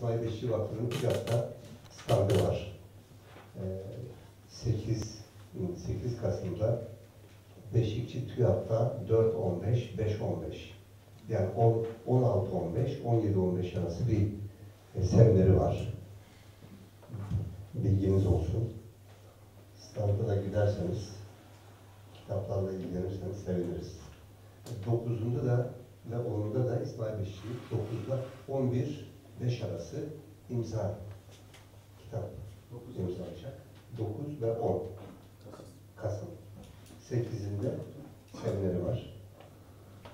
İsmail Beşçi Vakfı'nın TÜYAP'ta standı var. 8 Kasım'da Beşikçi TÜYAP'ta 4-15, 5-15. Yani 16-15, 17-15 arası bir semineri var. Bilginiz olsun. Standa da giderseniz, kitaplarla ilgilenirseniz seviniriz. 9'unda da ve 10'unda da İsmail Beşçi 9'da 11-5 arası imza kitap imzalayacak. 9 ve 10 Kasım. 8'inde semineri var.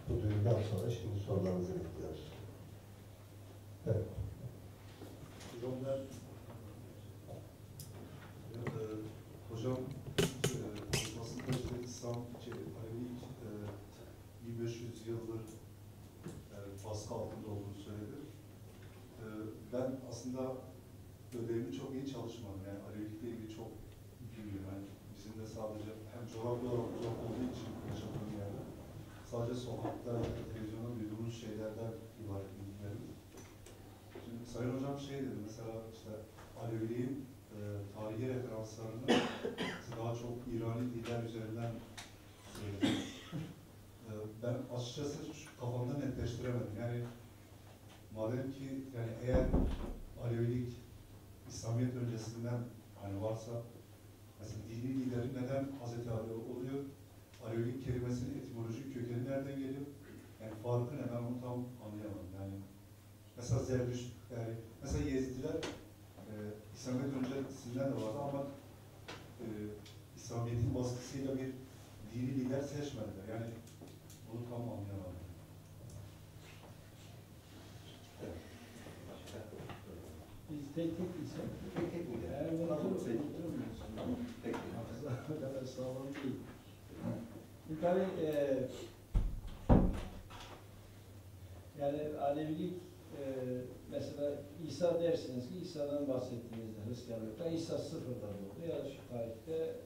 Bu duyurudan sonra şimdi sorularınızı bekliyoruz. Evet. Hocam basında işte İslam Alevi 1500 yıldır baskı altında olduğunu söyledi. Ben aslında ödevimi çok iyi çalışmadım. Yani Alevilikle ilgili çok bilmiyorum. Yani bizim de sadece hem coğrafya olarak uzak olduğu için yaşadığım yerde sadece sokakta, televizyonda duyduğumuz şeylerden ibaret bilgilerim. Şimdi Sayın Hocam şey dedi mesela işte Aleviliğin tarihi referanslarını daha çok İrani diller üzerinden söyledi. Ben açıkçası kafamda netleştiremedim. Yani madem ki yani eğer Alevilik İslamiyet öncesinden hani varsa mesela dini lideri neden Hazreti Ali oluyor? Alevilik kelimesinin etimolojik kökeni nereden geliyor? Yani farkı ne? Ben onu tam anlayamadım. Yani mesela Zerdüşt, yani mesela Yezidiler İslamiyet öncesinden de vardı ama İslamiyet'in baskısıyla bir dini lider seçmediler. Yani bunu tam anlayamadım. Biz tek isek, Tek mi? eğer bunu tutturmuyorsun, o kadar sağlam değil. Tabii yani Alevilik mesela İsa dersiniz ki İsa'dan bahsettiğinizde Hristiyanlıkta İsa sıfırdan oldu ya da şu tarihte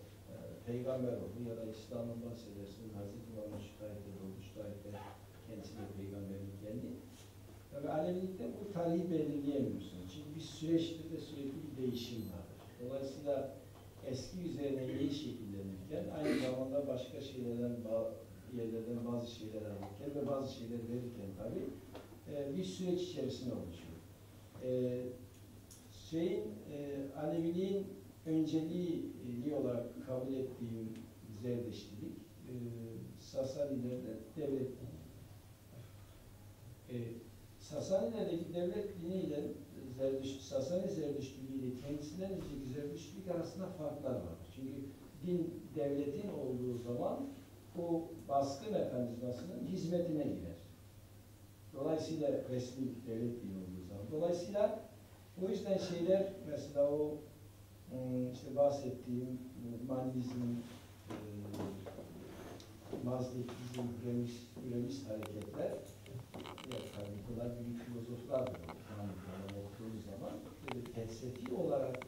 peygamber oldu ya da İslam'dan bahsedersiniz Hazreti Muhammed şu tarihte doğdu, şu tarihte kendisi de peygamberlik geldi. Tabii Alevilikte bu tarihi belirleyemiyorsunuz. Çünkü bir süreçte de sürekli bir değişim vardır. Dolayısıyla eski üzerine yeni şekillenirken aynı zamanda başka şeylerden, yerlerden bazı şeyler alırken ve bazı şeyler verirken tabii bir süreç içerisinde oluşuyor. Aleviliğin önceliği olarak kabul ettiğim Zerdüştülük, Sasanilerde devlet Sasanilerdeki devlet diniyle Sasani Zerdüştülüğü ile kendisinden önceki Zerdüştülük arasında farklar var. Çünkü din devletin olduğu zaman bu baskı mekanizmasının hizmetine girer. Dolayısıyla resmi devlet dini olduğu zaman. Dolayısıyla o yüzden şeyler mesela o işte bahsettiğim Manizm, Mazdekizm, Hüremist hareketler tabii bunlar büyük filozoflardır. Yani okuduğunuz zaman böyle felsefi olarak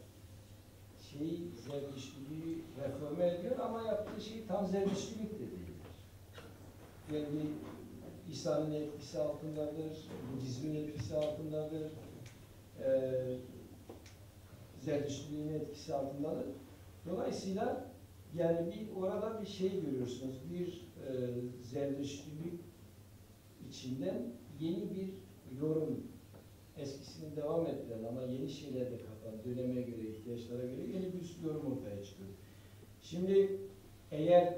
Zerdüştülüğü reforme ediyor ama yaptığı şey tam Zerdüştülük de değildir. Yani İsa'nın etkisi altındadır, Budizmin etkisi altındadır, Zerdüştülüğün etkisi altındadır. Dolayısıyla yani orada bir şey görüyorsunuz, bir Zerdüştülük içinden yeni bir yorum, eskisini devam ettiren ama yeni şeyler de katan, döneme göre, ihtiyaçlara göre yeni bir yorum ortaya çıkıyor. Şimdi eğer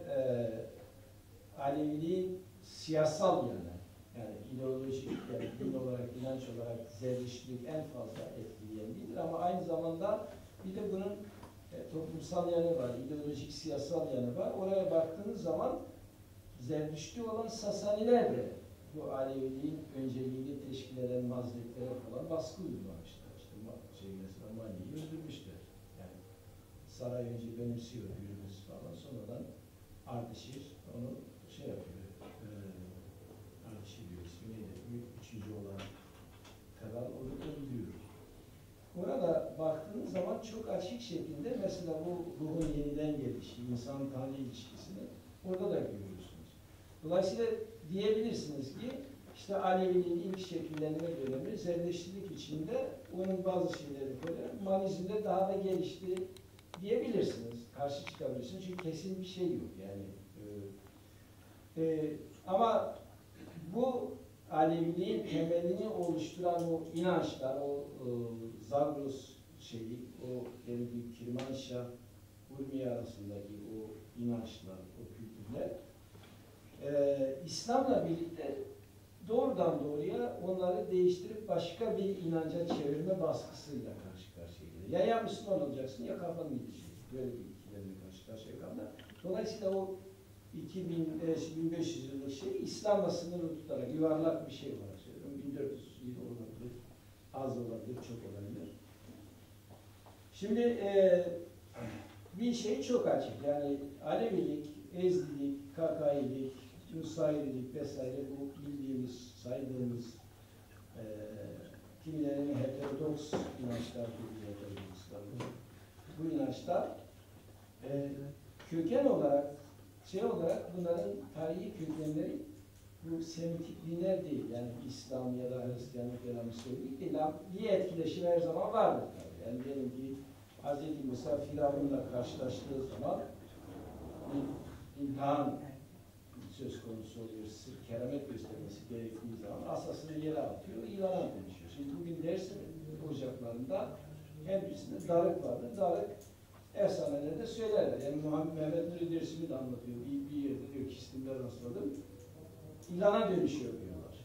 Aleviliğin siyasal yanı, yani ideolojik, yani din olarak, inanç olarak Zerdüştülük en fazla etkileyen değildir ama aynı zamanda bir de bunun toplumsal yanı var, ideolojik, siyasal yanı var. Oraya baktığınız zaman Zerdüştü olan Sasaniler de bu Aleviliğin önceliğini teşkil eden mazletlere falan baskı uygulamışlar. İşte mesela Mani'yi öldürmüşler. Yani saray önce benimsiyor, Hürmüz falan, sonradan Ardışir onu şey yapıyor, Ardışir diyor ismi neydi? Üçüncü olan Kral onu öldürüyor. Orada baktığınız zaman çok açık şekilde mesela bu ruhun yeniden gelişi, insan-tanrı ilişkisini orada da görüyorsunuz. Dolayısıyla diyebilirsiniz ki işte Aleviliğin ilk şekillenme dönemi, Zerdüştülük içinde onun bazı şeyleri koyuyor. Humanizmde daha da gelişti diyebilirsiniz. Karşı çıkabilirsiniz. Çünkü kesin bir şey yok yani. Ama bu Aleviliğin temelini oluşturan o inançlar, o Zagros şeyi, o dediğim Kirmanşah, Urmiye arasındaki o inançlar, o kültürler İslam'la birlikte doğrudan doğruya onları değiştirip başka bir inanca çevirme baskısıyla karşı karşıya geliyor. Ya Müslüman olacaksın ya kafanı gidecek. Böyle bir ikilemle karşı karşıya kaldı. Dolayısıyla o 1500 yıllık şey İslam'la sınırlı tutarak yuvarlak bir şey var. 1400 yıl olabilir, az olabilir, çok olabilir. Şimdi bir şey çok açık. Yani Alevilik, Ezdilik, Kakailik, Nusayrilik vesaire bu bildiğimiz, saydığımız kimilerinin heterodoks inançlar, bu inançlar köken olarak, şey olarak bunların tarihi kökenleri bu Semitik dinler değil. Yani İslam ya da Hristiyanlık ya da Müslümanlık değil. Bir etkileşim her zaman vardır. Yani diyelim ki Hz. Musa Firavun'la karşılaştığı zaman imtihan söz konusu oluyor. Sırf keramet göstermesi gerektiği zaman asasını yere atıyor, ilana dönüşüyor. Şimdi bugün Dersim ocaklarında her birisinde darık vardır. Darık efsanelerde söylerler. Yani Mehmet Nuri Dersim'i de anlatıyor. Bir yerde diyor ki İstim'de rastladım. İlana dönüşüyor diyorlar.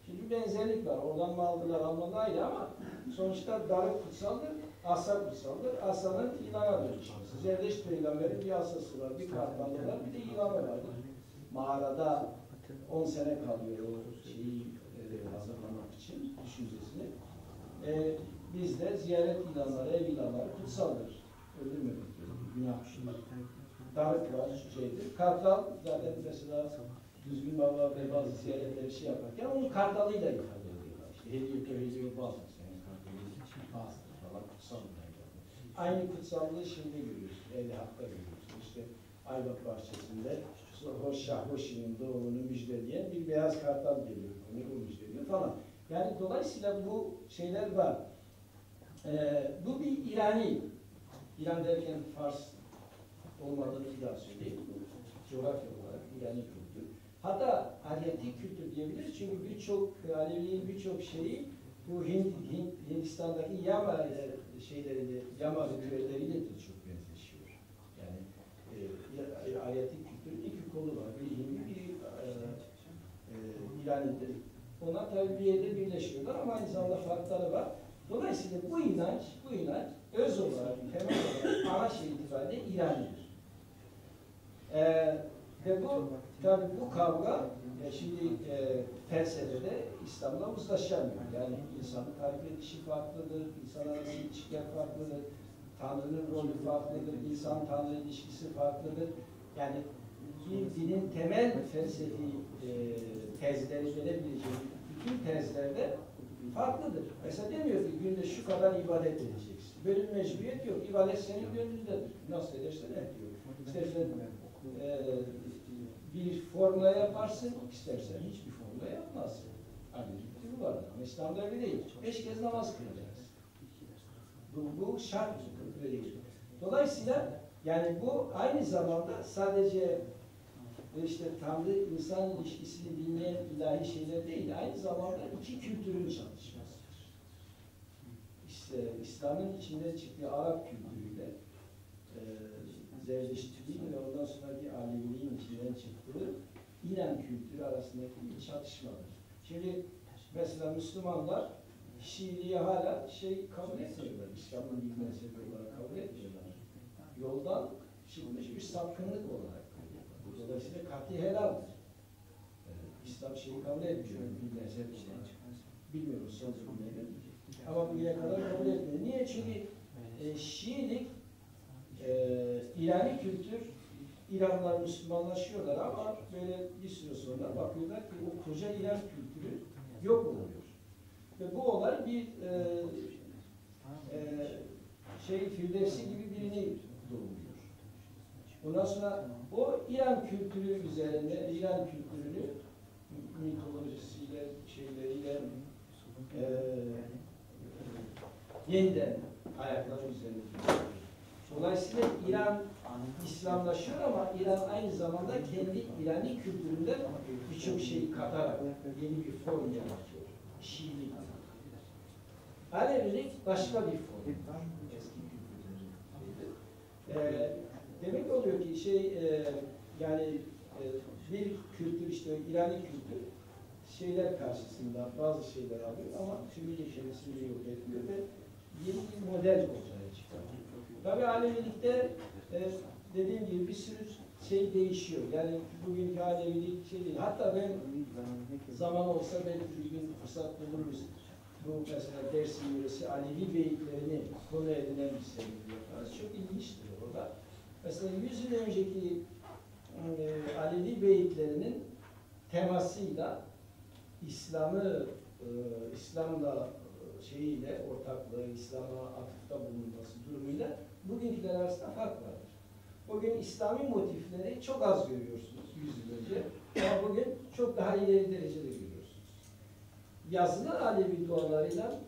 Şimdi bir benzerlik var. Oradan mı aldılar, almadı ayrı ama sonuçta darık kutsaldır, asa kutsaldır. Asanın ilana dönüşmesi. Zerdeş peygamberin bir asası var, bir kartalı var, bir de ilanı vardır. Mağarada 10 sene kalıyor o şeyi hazırlamak için, düşüncesini. Bizde ziyaret ilanları, ev ilanları kutsaldır. Öldürmemek günah. Darık var, şeydir. Kartal zaten mesela Düzgün Baba ve bazı ziyaretleri şey yaparken onun kartalıyla ifade ediyorlar. İşte hediye bazı senin kartalı falan kutsallığı. Aynı kutsallığı şimdi görüyoruz. Ehli Hak'ta görüyoruz. İşte Ayvat Bahçesi'nde Hoşi'nin doğumunu müjdeleyen bir beyaz kartal geliyor. Onu müjdeliyor falan. Yani dolayısıyla bu şeyler var. Bu bir İran derken Fars olmadığını iddia söyleyeyim. Coğrafya olarak İrani kültür. Hatta Aryatik kültür diyebiliriz çünkü Aleviliğin birçok şeyi bu Hindistan'daki Yama şeyleriyle, Yama ritüelleriyle de çok benzeşiyor. Yani Aryatik kültürün iki kolu var. Bir Hindi, bir İrani'dir. Onlar tabii bir yerde birleşiyorlar ama aynı zamanda farkları var. Dolayısıyla bu inanç öz olarak, temel olarak ana şey itibariyle İrani'dir. Ve tabii bu kavga şimdi felsefede İslam'la uzlaşamıyor. Yani insanın tarif edişi farklıdır, insan arası ilişkiler farklıdır, Tanrı'nın rolü farklıdır, insan-Tanrı ilişkisi farklıdır. Yani bir dinin temel felsefi tezleri verebileceği bütün tezlerde farklıdır. Mesela demiyor ki günde şu kadar ibadet edeceksin. Böyle bir mecburiyet yok. İbadet senin gönlündedir. Nasıl edersen et diyor. İstersen bir formla yaparsın, istersen hiçbir formla yapmazsın. Hani bu var ama İslam'da öyle değil. 5 kez namaz kılacaksın. Bu şart. Dolayısıyla yani bu aynı zamanda sadece işte Tanrı-insan ilişkisini dinleyen ilahi şeyler değil, aynı zamanda iki kültürün çalışmasıdır. İşte İslam'ın içinden çıktığı Arap kültürüyle Zerdüştülüğün ve ondan sonraki Aleviliğin içinden çıktığı İran kültürü arasındaki bir çatışmadır. Şimdi mesela Müslümanlar Şiiliği hala kabul etmiyorlar. İslam'ın bir mezhebi olarak kabul etmiyorlar. Yoldan çıkmış bir sapkınlık olarak görüyorlar. Dolayısıyla kat'i helaldir. İslam kabul etmiyor bir mezhep olarak. Bilmiyorum son cümleyi. Ama bugüne kadar kabul etmiyor. Niye? Çünkü Şiilik İrani kültür, İranlılar Müslümanlaşıyorlar ama böyle bir süre sonra bakıyorlar ki o koca İran kültürü yok oluyor. Ve bu olay bir Firdevsi gibi birini doğuruyor. Ondan sonra o İran kültürü üzerinde, İran kültürünü mitolojisiyle, yeniden ayakları üzerinde duruyor. Dolayısıyla İran İslamlaşıyor ama İran aynı zamanda kendi İrani kültüründen birçok şeyi katarak yeni bir form yaratıyor. Şiilik. Alevilik başka bir form. Eski kültürleri. Demek oluyor ki yani bir kültür işte İrani kültür şeyler karşısında bazı şeyler alıyor ama tümüyle kendisini yok ediyor ve yeni bir model ortaya çıkıyor. Tabii Alevilikte dediğim gibi bir sürü şey değişiyor. Yani bugünkü Alevilik şey değil. Hatta ben zaman olsa belki bir gün fırsat buluruz. Bu mesela Dersim yöresi Alevi beyitlerini konu edinen bir sergi yaparız. Çok ilginçtir orada. Mesela 100 yıl önceki Alevi beyitlerinin temasıyla İslam'la ortaklığı, İslam'a atıfta bulunması durumuyla bugünküler arasında fark vardır. Bugün İslami motifleri çok az görüyorsunuz 100 yıl önce ama bugün çok daha ileri derecede görüyorsunuz. Yazılı Alevi dualarıyla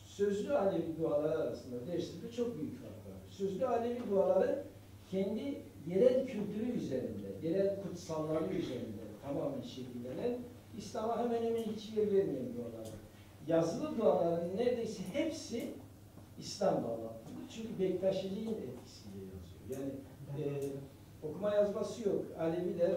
sözlü Alevi duaları arasında Dersim'de çok büyük fark var. Sözlü Alevi duaları kendi yerel kültürü üzerinde, yerel kutsalları üzerinde tamamen şekillenen, İslam'a hemen hemen hiç yer vermeyen dualar. Yazılı duaların neredeyse hepsi İslam'la anlatılır. Çünkü Bektaşiliğin etkisiyle yazıyor. Yani okuma yazması yok. Aleviler,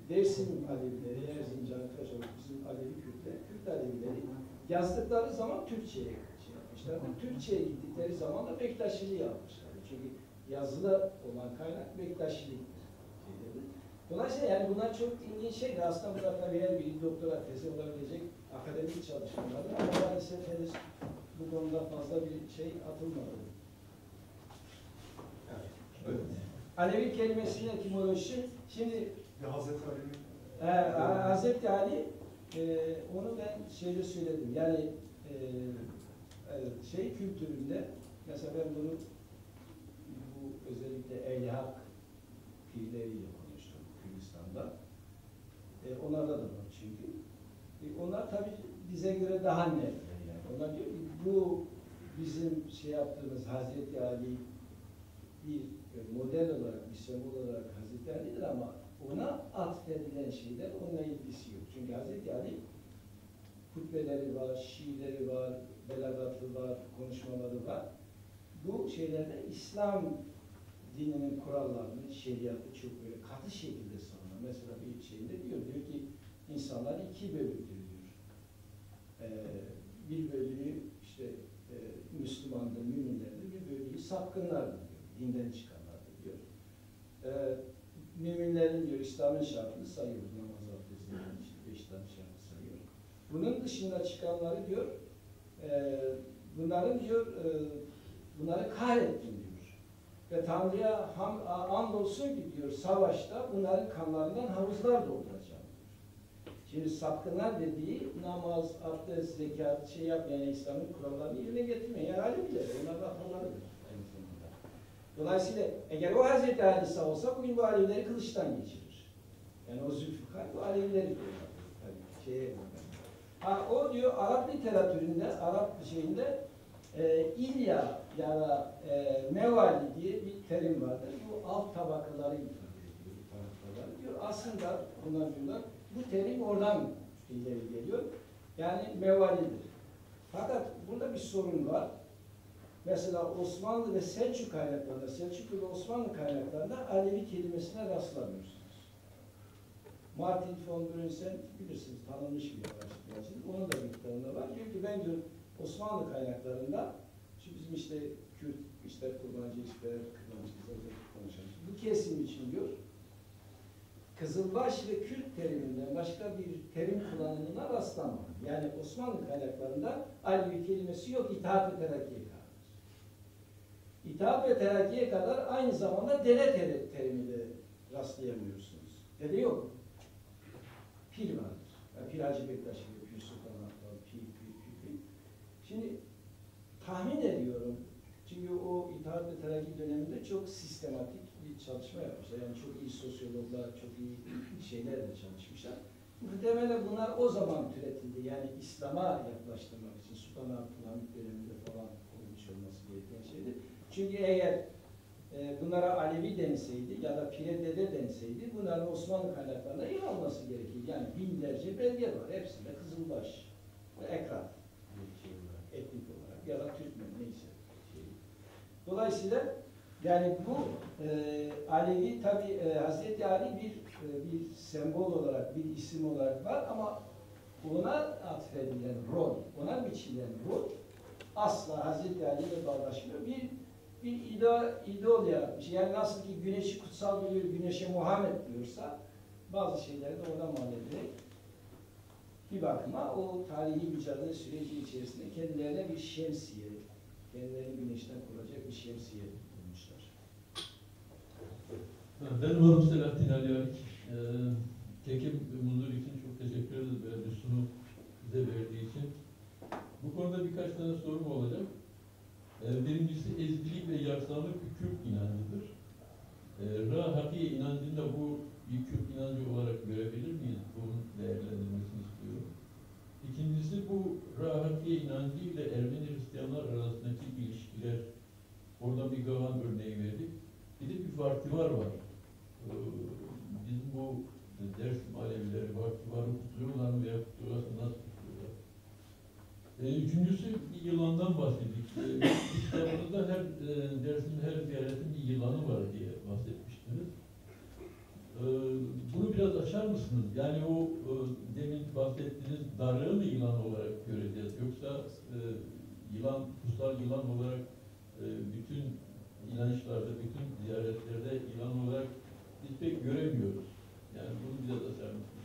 Dersim Alevileri, Erzincan, Kaşok, bizim Alevi Kürtler, Kürt Alevileri yazdıkları zaman Türkçe'ye şey yapmışlar. Türkçe'ye gittikleri zaman da Bektaşiliği yapmışlar. Çünkü yazılı olan kaynak Bektaşiliktir. Dolayısıyla yani bunlar çok ilginç şeydir. Aslında bunlar tabii her bir doktora tezi olabilecek akademik çalışmalardır. Ama maalesef henüz bu konuda fazla bir şey atılmadı. Evet. Alevi kelimesinin etimolojisi, şimdi Hazreti Ali'nin Hazreti Ali, onu ben söyledim. Yani kültüründe, mesela ben bunu bu özellikle Ehl-i Hak pirleriyle konuştum Kürdistan'da. Onlarda da var çünkü. Onlar tabii bize göre daha netler yani. Onlar diyor ki bu bizim yaptığımız Hazreti Ali bir model olarak, bir sembol olarak Hazreti Ali'dir ama ona atfedilen şeyler onunla ilgisi yok. Çünkü Hazreti Ali hutbeleri var, şiirleri var, belagatı var, konuşmaları var. Bu şeylerde İslam dininin kurallarını, şeriatı çok böyle katı şekilde savunan. Mesela bir şeyinde diyor ki insanlar iki bölümdür diyor. Bir bölümü Müslümandır, müminlerdir, bir bölümü sapkınlardır diyor, dinden çıkanlardır diyor. Müminlerin diyor İslam'ın şartını sayıyor, namaz abdestlerini, 5 tane şartı sayıyor. Bunun dışında çıkanları diyor, bunları kahrettim diyor. Ve Tanrı'ya andolsun ki diyor savaşta bunların kanlarından havuzlar dolduracağım diyor. Şimdi sapkınlar dediği namaz, abdest, zekat, yapmayan İslam'ın kurallarını yerine getirmeyen yani Aleviler, onlar da hatalarıdır aynı zamanda. Dolayısıyla eğer o Hazreti Ali sağ olsa bugün bu Alevileri kılıçtan geçirir. Yani o Zülfikar bu Alevileri diyor. O diyor Arap literatüründe, Arap İlya ya da Mevali diye bir terim vardır. Bu alt tabakaları ifade ediyor. Diyor. Aslında bunlar bu terim oradan ileri geliyor. Yani Mevalidir. Fakat burada bir sorun var. Mesela Osmanlı ve Selçuk kaynaklarında, Selçuklu ve Osmanlı kaynaklarında Alevi kelimesine rastlamıyorsunuz. Martin von Brünsen bilirsiniz, tanınmış bir araştırmacıdır. Onun da bir kitabında var. Diyor ki ben diyor Osmanlı kaynaklarında şu bizim Kürt, Kurmancı, Kırmancı, konuşuyoruz. Bu kesim için diyor Kızılbaş ve Kürt teriminden başka bir terim kullanımına rastlamadım. Yani Osmanlı kaynaklarında Alevi kelimesi yok, İttihat ve Terakki'ye kadar. İttihat ve Terakki'ye kadar aynı zamanda deve terimi de rastlayamıyorsunuz. Deve yok. Pir vardır. Yani Pir Hacı Bektaş gibi, Pir Sultan Abdal, Pir. Şimdi tahmin ediyorum, çünkü o İttihat ve Terakki döneminde çok sistematik bir çalışma yapmışlar. Yani çok iyi sosyologlar, çok iyi şeylerle çalışmışlar. Muhtemelen bunlar o zaman türetildi. Yani İslam'a yaklaştırmak için Sultan Abdülhamit döneminde falan olmuş olması gereken şeydi. Çünkü eğer bunlara Alevi denseydi ya da Pire Dede denseydi bunların Osmanlı kaynaklarına yer alması gerekir. Yani binlerce belge var. Hepsinde Kızılbaş ve Ekrat bir şey olarak, etnik olarak ya da Türkmen neyse. Dolayısıyla yani bu Alevi tabi Hazreti Ali bir sembol olarak, bir isim olarak var ama ona atfedilen rol, ona biçilen rol asla Hazreti Ali ile bağdaşmıyor. Bir idol yaratmış. Yani nasıl ki güneşi kutsal biliyor, güneşe Muhammed diyorsa bazı şeyleri de ona mal ederek bir bakıma o tarihi mücadele süreci içerisinde kendilerine bir şemsiye, kendilerini güneşten koruyacak bir şemsiye bulmuşlar. Ben varım Selahattin Ali Alik. Tekim Muzur için çok teşekkür ederiz böyle sunum bize verdiği için. Bu konuda birkaç tane sorum olacak. Birincisi ezgilik ve yaksanlık bir Kürt inancıdır. Ra-Hakiye inancında bu bir Kürt inancı olarak görebilir miyiz? Bunun değerlendirmesini istiyorum. İkincisi bu Ra-Hakiye inancı ile Ermeni Hristiyanlar arasındaki ilişkiler. Orada bir Gavan örneği verdik. Bir de bir Vartivar var. Bizim bu Dersim Alevileri Vartivar'ı kutluyorlar mı veya kutluyorlarsa nasıl kutluyorlar? Üçüncüsü bir yılandan bahsettik. Kitabınızda Dersim'de her ziyaretin bir yılanı var diye bahsetmiştiniz. Bunu biraz açar mısınız? Yani o demin bahsettiğiniz darığı mı yılan olarak göreceğiz? Yoksa yılan, kutsal yılan olarak bütün inançlarda, bütün ziyaretlerde yılan olarak biz pek göremiyoruz. Yani bunu biraz açar mısınız?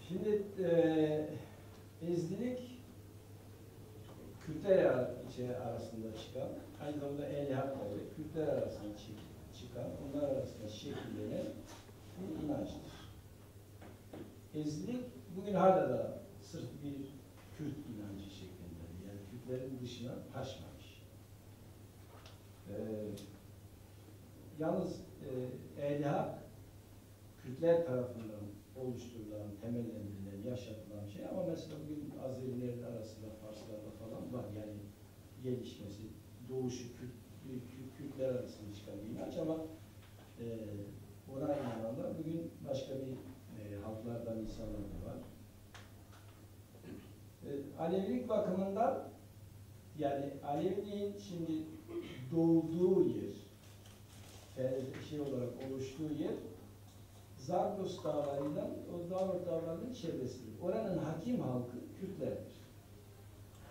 Şimdi ezdilik Kürtler arasında çıkan, aynı zamanda el-hakları Kürtler arasında çıkan, onlar arasında şekillenen bir inançtır. Ezdilik bugün hala da sırf bir Kürt inancı şeklinde, yani Kürtlerin dışına taşmamış. Yalnız el-hak Kürtler tarafından oluşturulan, temellendirilen, yaşatılan şey ama mesela bugün Azerilerin arasında, Farslarla falan var yani gelişmesi, doğuşu Kürtler arasında çıkan bir inanç ama ona inananlar bugün başka bir halklardan insanlar da var. Alevilik bakımından yani Aleviliğin şimdi doğduğu yer, şey olarak oluştuğu yer Zagros dağlarıyla o Zagros dağlarının çevresidir. Oranın hakim halkı Kürtlerdir.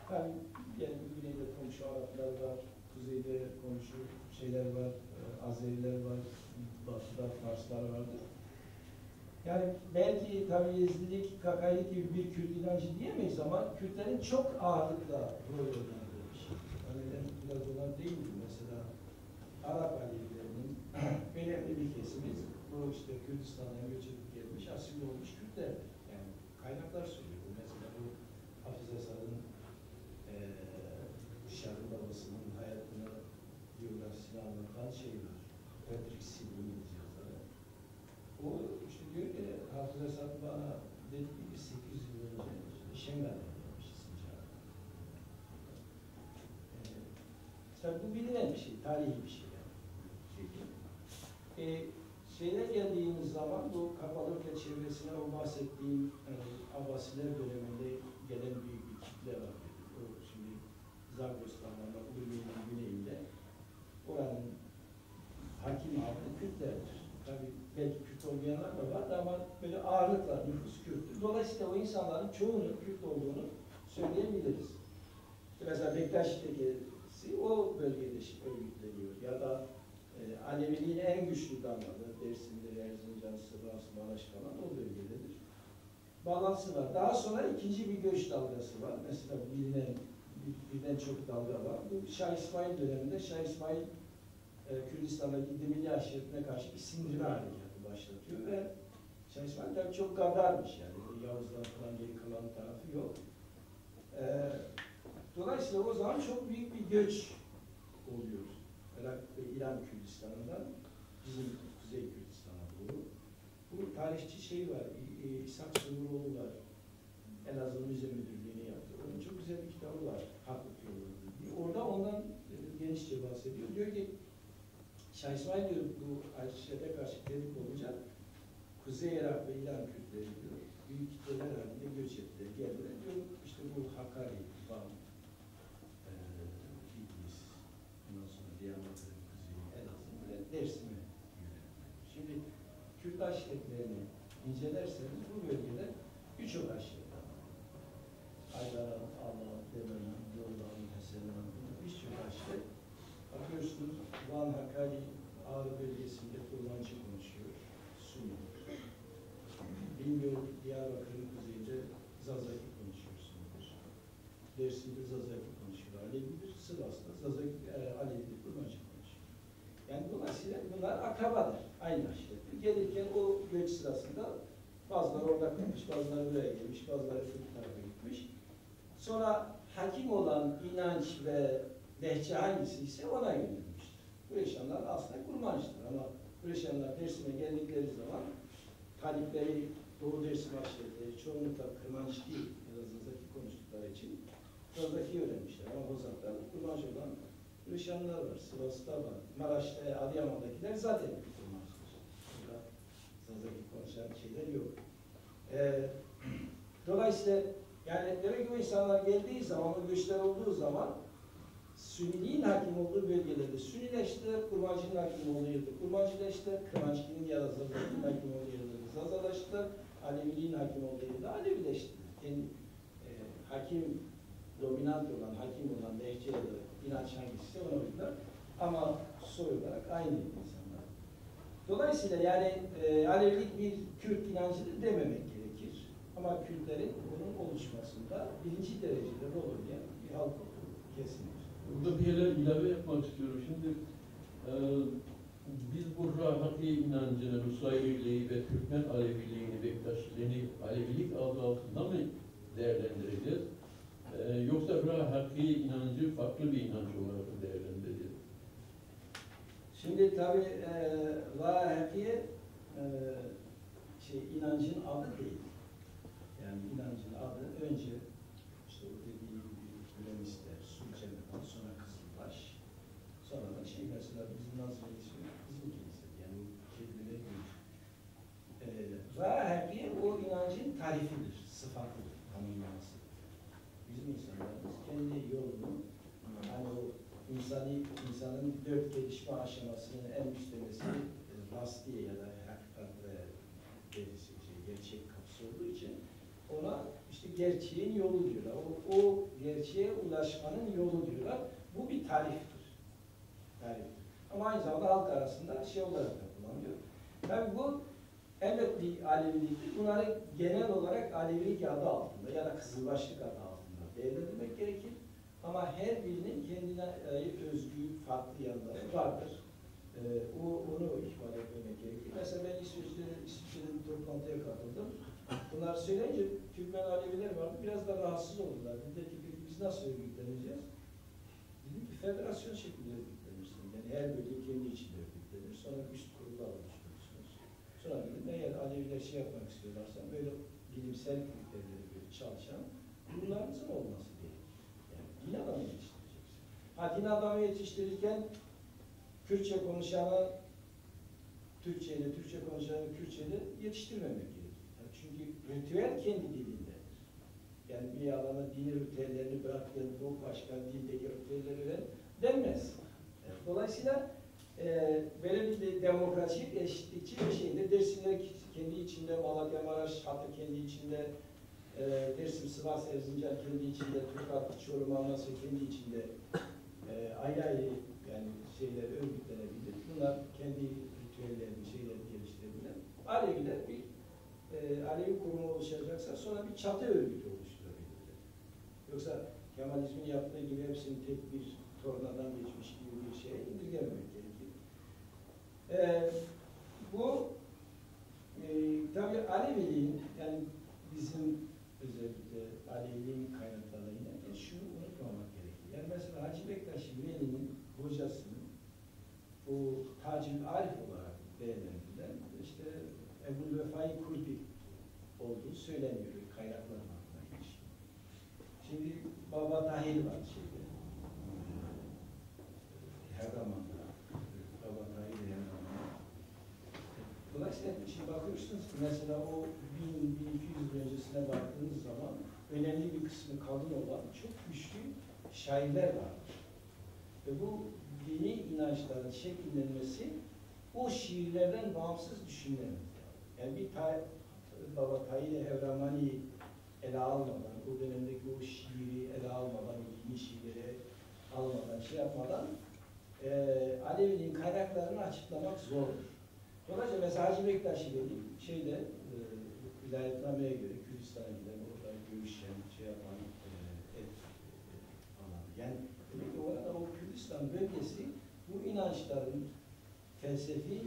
Tabii yani güneyde komşu Araplar var, kuzeyde komşu şeyler var, Azeriler var, batıda Farslar vardır. Yani belki tabii Yezdilik, Kakaylık gibi bir Kürt inancı diyemeyiz ama Kürtlerin çok ağırlıkla rol oynadığı bir şey. Alevilerin biraz olan değildir. Mesela Arap Alevilerinin önemli bir kesimi bu işte Kürdistan'dan göç edip gelmiş, asil olmuş Kürtlerdir. Yani kaynaklar söylüyor. Mesela bu Hafız Esad'ın Şarkı babasının hayatını, biyografisini anlatan şey var. Patrick Silver'ın yazarı. O işte diyor ki Hafız Esad bana dedi ki 800 yıl önce Şengal'da gelmiş Sincar'da. Tabi bu bilinen bir şey, tarihi bir şey yani. Şeye geldiğimiz zaman bu Kapadokya çevresine o bahsettiğim Abbasiler döneminde gelen büyük bir kitle var. O şimdi Zagros dağlarında, Urmiye'nin güneyinde oranın hakim halkı Kürtlerdir. Tabii belki Kürt olmayanlar da var ama böyle ağırlıkla nüfus Kürt'tür. Dolayısıyla o insanların çoğunun Kürt olduğunu söyleyebiliriz. Mesela Bektaşi Tekesi o bölgede örgütleniyor ya da Aleviliğin en güçlü damarı, Dersim'de, Erzincan, Sivas, Maraş falan o bölgededir. Bağlantısı var. Daha sonra ikinci bir göç dalgası var. Mesela bilinen birden çok dalga var. Bu Şah İsmail döneminde Şah İsmail Kürdistan'daki milli aşiretine karşı bir sindirme harekatı başlatıyor ve Şah İsmail tabii çok gaddarmış yani. Yavuz'dan falan geri kalan tarafı yok. Dolayısıyla o zaman çok büyük bir göç oluyor. Irak ve İran Kürdistan'ından bizim Kuzey Kürdistan'a doğru. Bu tarihçi şey var, İshak Sumuroğlu var. Elazığ Müze Müdürlüğü'nü yaptı. Onun çok güzel bir kitabı var, Haklık Yolları diye. Orada ondan genişçe bahsediyor. Diyor ki, Şah İsmail diyor, bu Ayşe'de karşı tehdit olunca Kuzey Irak ve İran Kürtleri diyor, büyük kitleler halinde göç ettiler, geldiler. Diyor, işte bu Hakkari, Van, Bitlis, ondan sonra Diyarbakır'ın kuzeyi, Elazığ ve Dersim'e yöneldiler. Şimdi Kürt aşiretlerini incelerseniz bu bölgede birçok aşiret var. Aydaran, Allah, Demirhan, Yoldan, Hasenan, birçok aşiret. Bakıyorsunuz Van, Hakkari, Ağrı bölgesinde Kurmancı konuşuyor, Sunni. Bilmiyorum, Diyarbakır'ın kuzeyinde Zazaki konuşuyorsunuz. Dersim'de Zazaki konuşuyor, Alevidir. Sivas'ta Zazaki, Alevidir, Kurmancı konuşuyor. Yani dolayısıyla bunlar akrabalar, aynı aşirettir. Gelirken o göç sırasında bazıları orada kalmış, bazıları buraya gelmiş, bazıları şu tarafa gitmiş. Sonra hakim olan inanç ve lehçe hangisi ise ona yönelmiştir. Kureşanlar aslında Kurmancıdır ama Kureşanlar Dersim'e geldikleri zaman talipleri Doğu Dersim aşiretleri çoğunlukla Kurmancı değil, ya da Zazaki konuştukları için Zazaki öğrenmişler ama Hozat'ta Kurmancı olan Kureşanlar var, Sivas'ta var, Maraş'ta, Adıyaman'dakiler zaten Kurmancıdır. Burada Zazaki konuşan şeyler yok. Dolayısıyla yani demek ki o insanlar geldiği zaman, o göçler olduğu zaman Sünniliğin hakim olduğu bölgelerde Sünnileştiler, Kurmancı'nın hakim olduğu yerde Kurmancıleştiler, Kırmançgil'in ya da Zazaki'nin hakim olduğu yerde Zazalaştılar, Aleviliğin hakim olduğu yerde Alevileştiler. Yani hakim, dominant olan, hakim olan lehçe ya da inanç hangisi ona uydular. Ama soy olarak aynı insanlar. Dolayısıyla yani Alevilik bir Kürt inancıdır dememek gerekir. Ama Kürtlerin bunun oluşmasında birinci derecede rol oynayan bir halk olduğu kesinlikle. Burada bir yere ilave yapmak istiyorum. Şimdi biz bu Rahati inancını, Nusayirliği ve Türkmen Aleviliğini, Bektaşiliğini Alevilik adı altında mı değerlendireceğiz? Yoksa Rahati inancı farklı bir inanç olarak mı değerlendireceğiz? Şimdi tabi Rahati'ye inancın adı değil. Yani inancın adı önce işte o dediğim gibi Hülemistler, Sulcemedan, sonra Kızılbaş, sonra da mesela bizim Nazır'ın ismi Kızıl Kilise, yani kelimeleri büyük. Rahatiye o inancın tarifidir, sıfatıdır, tanımlaması. Bizim insanlarımız kendi yolunu, hani o insanın dört gelişme aşamasının en üstlemesi Rastiye ya da hakikat ve gerçek kapısı olduğu için ona işte gerçeğin yolu diyorlar. O gerçeğe ulaşmanın yolu diyorlar. Bu bir tariftir. Ama aynı zamanda halk arasında şey olarak da kullanılıyor. Tabii bu elbette bir Aleviliktir. Bunları genel olarak Alevilik adı altında ya da Kızılbaşlık adı altında değerlendirmek gerekir. Ama her birinin kendine özgü farklı yanları vardır. Onu ifade etmek gerekir. Mesela ben İsviçre'de bir toplantıya katıldım. Bunlar söyleyince Türkmen Aleviler vardı. Biraz da rahatsız oldular. Dediler ki biz nasıl örgütleneceğiz? Dedim ki federasyon şeklinde örgütlenirsin. Yani her bölge kendi içinde örgütlenir. Sonra üst kurullar oluşturursunuz. Sonra dedim eğer Aleviler şey yapmak istiyorlarsa böyle bilimsel kriterlere göre çalışan kurullarınızın olması gerekir. Yani din adamı yetiştireceksin. Din adamı yetiştirirken Kürtçe konuşanı Türkçeyle, Türkçe konuşanı Kürtçeyle yetiştirmemek gerekir. Yani çünkü ritüel kendi dilindedir. Yani bir adama dini ritüellerini bırak, o başka dildeki ritüelleri öğren denmez. Yani dolayısıyla böyle bir demokratik, eşitlikçi bir şeydir. Dersimler kendi içinde, Malatya, Maraş, Hatay kendi içinde, Dersim, Sivas, Erzincan kendi içinde, Tokat, Çorum, Amasya kendi içinde ayrı ayrı yani şeyler örgütlenebilir. Bunlar kendi ritüellerini, şeylerini geliştirebilir. Aleviler bir Alevi kurumu oluşacaksa sonra bir çatı örgütü oluşturabilirler. Yoksa Kemalizmin yaptığı gibi hepsini tek bir tornadan geçmiş gibi bir şeye indirgememek gerekir. Bu tabii Aleviliğin yani bizim özellikle Aleviliğin kaynaklarına inerken şunu unutmamak gerekir. Yani mesela Hacı Bektaş Veli'nin hocasının o Tacül Arif olarak değerlendirilen işte Ebu'l Vefai Baba Tahir var şeyde. Herdaman'da. Baba Tahir Herdaman'da. Dolayısıyla şimdi bakıyorsunuz ki mesela o 1000-1200 yıl öncesine baktığınız zaman önemli bir kısmı kadın olan çok güçlü şairler vardır. Ve bu dini inançların şekillenmesi o şiirlerden bağımsız düşünülemez. Yani bir Baba Tahir Evramani ele almadan, o dönemdeki o şiiri ele almadan, o dini şiirleri almadan, şey yapmadan Alevi'nin kaynaklarını açıklamak zordur. Dolayısıyla mesela Hacı Bektaşi Veli şeyde vilayetnameye göre Kürdistan'a giden, orada görüşen, şey yapan falan. Yani demek ki orada o Kürdistan bölgesi bu inançların felsefi,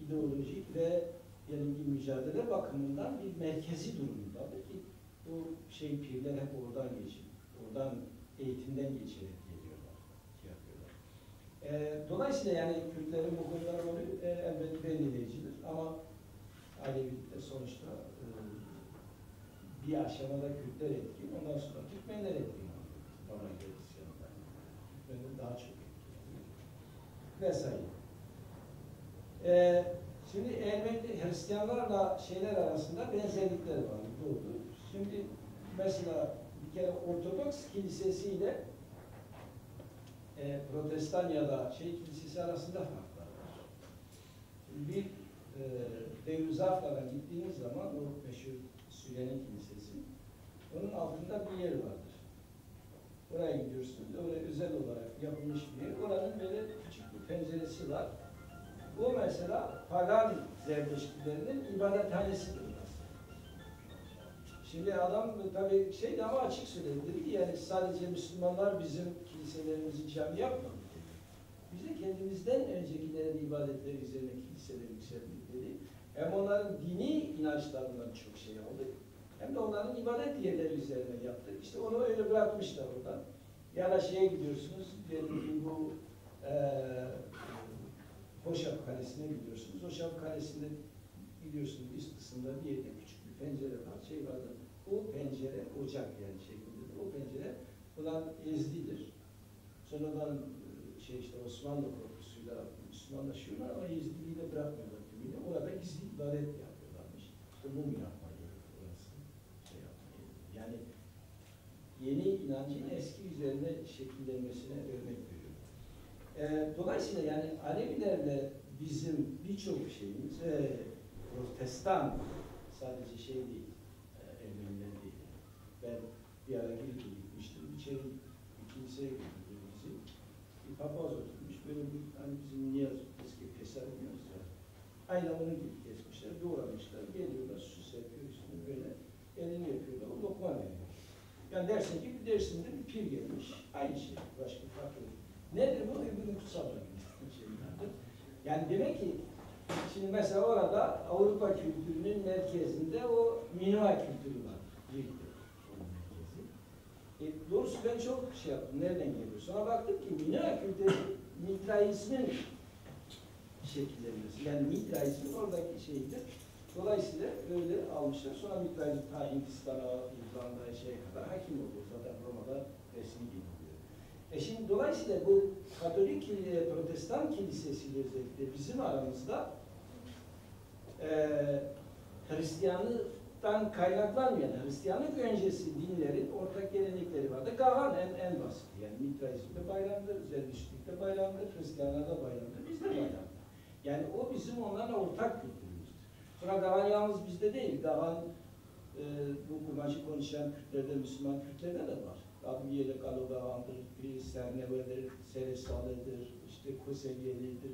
ideolojik ve yani bir mücadele bakımından bir merkezi durumundadır ki bu pirler hep oradan geçip, oradan eğitimden geçerek geliyorlar, şey yapıyorlar. Dolayısıyla yani Kürtlerin bu konuda rolü elbette belirleyicidir ama Alevilikte sonuçta bir aşamada Kürtler etkin, ondan sonra Türkmenler etkin oluyor. Bana gelirse yanında. Türkmenler daha çok etkin vesaire. Şimdi elbette Hristiyanlarla şeyler arasında benzerlikler var. Doğru. Şimdi mesela bir kere Ortodoks kilisesiyle Protestan ya da kilisesi arasında farklar var. Şimdi bir Devruzaflar'a gittiğiniz zaman o meşhur Süleyman Kilisesi, onun altında bir yer vardır. Oraya gidiyorsunuz, oraya özel olarak yapılmış bir yer. Oranın böyle küçük bir penceresi var. Bu mesela pagan zerdüştlerinin ibadethanesidir. Şimdi adam tabii ama açık söyledi. Dedi ki yani sadece Müslümanlar bizim kiliselerimizi cami yapmadı. Biz de kendimizden öncekilerin ibadetleri üzerine kiliseleri yükselttik dedi. Hem onların dini inançlarından çok şey aldık. Hem de onların ibadet yerleri üzerine yaptık. İşte onu öyle bırakmışlar oradan. Ya da gidiyorsunuz, diyelim ki bu Hoşaf Kalesi'ne gidiyorsunuz. Hoşaf Kalesi'nde gidiyorsunuz üst kısımda bir yerde küçük bir pencere var, vardı. O pencere ocak yani şeklindedir. O pencere bundan Yezdi'dir. Sonradan Osmanlı korkusuyla Müslümanlaşıyorlar ama Yezdi'yi de bırakmıyorlar tümüyle. Orada gizli ibadet yapıyorlarmış. İşte mum yapma yeri orası. Yani yeni inancın eski üzerine şekillenmesine örnek veriyor. Dolayısıyla yani Alevilerle bizim birçok şeyimiz Protestan sadece değil, Ermeniler değil. Ben bir ara Girit'e gitmiştim, içeri bir kiliseye götürdü bizi. Bir papaz oturmuş, böyle bir bizim Niyaz eski keser diyoruz ya. Aynen onun gibi kesmişler, doğramışlar, geliyorlar, su serpiyor üstüne böyle elini yapıyorlar, o lokma veriyor. Yani dersin ki bir dersinde bir pir gelmiş, aynı şey, başka farklı. Nedir bu? Öbürünün kutsal şeylerdir. Yani demek ki şimdi mesela orada Avrupa kültürünün merkezinde o Minoa kültürü var. Doğrusu ben çok yaptım. Nereden geliyor? Sonra baktım ki Minoa kültürü Mitraizmin şekillenmesi. Yani Mitraizmin oradaki şeyidir. Dolayısıyla öyle almışlar. Sonra Mitraizm ta Hindistan'a, İrlanda'ya kadar hakim oluyor. Zaten Roma'da resmi gibi oluyor. Şimdi dolayısıyla bu Katolik Protestan kilisesiyle özellikle bizim aramızda Hristiyanlıktan kaynaklanmayan, Hristiyanlık öncesi dinlerin ortak gelenekleri vardı. Gavan en basit. Yani Mitraizm'de bayramdır, Zerdüştlük'te bayramdır, Hristiyanlarda bayramdır, bizde bayramdır. Yani o bizim onlarla ortak kültürümüzdür. Sonra Gavan yalnız bizde değil. Gavan bu Kurmancı konuşan Kürtlerde, Müslüman Kürtlerde de var. Abiye'de Galogavan'dır, bir Serneve'dir, Seresale'dir, işte Koseviyeli'dir.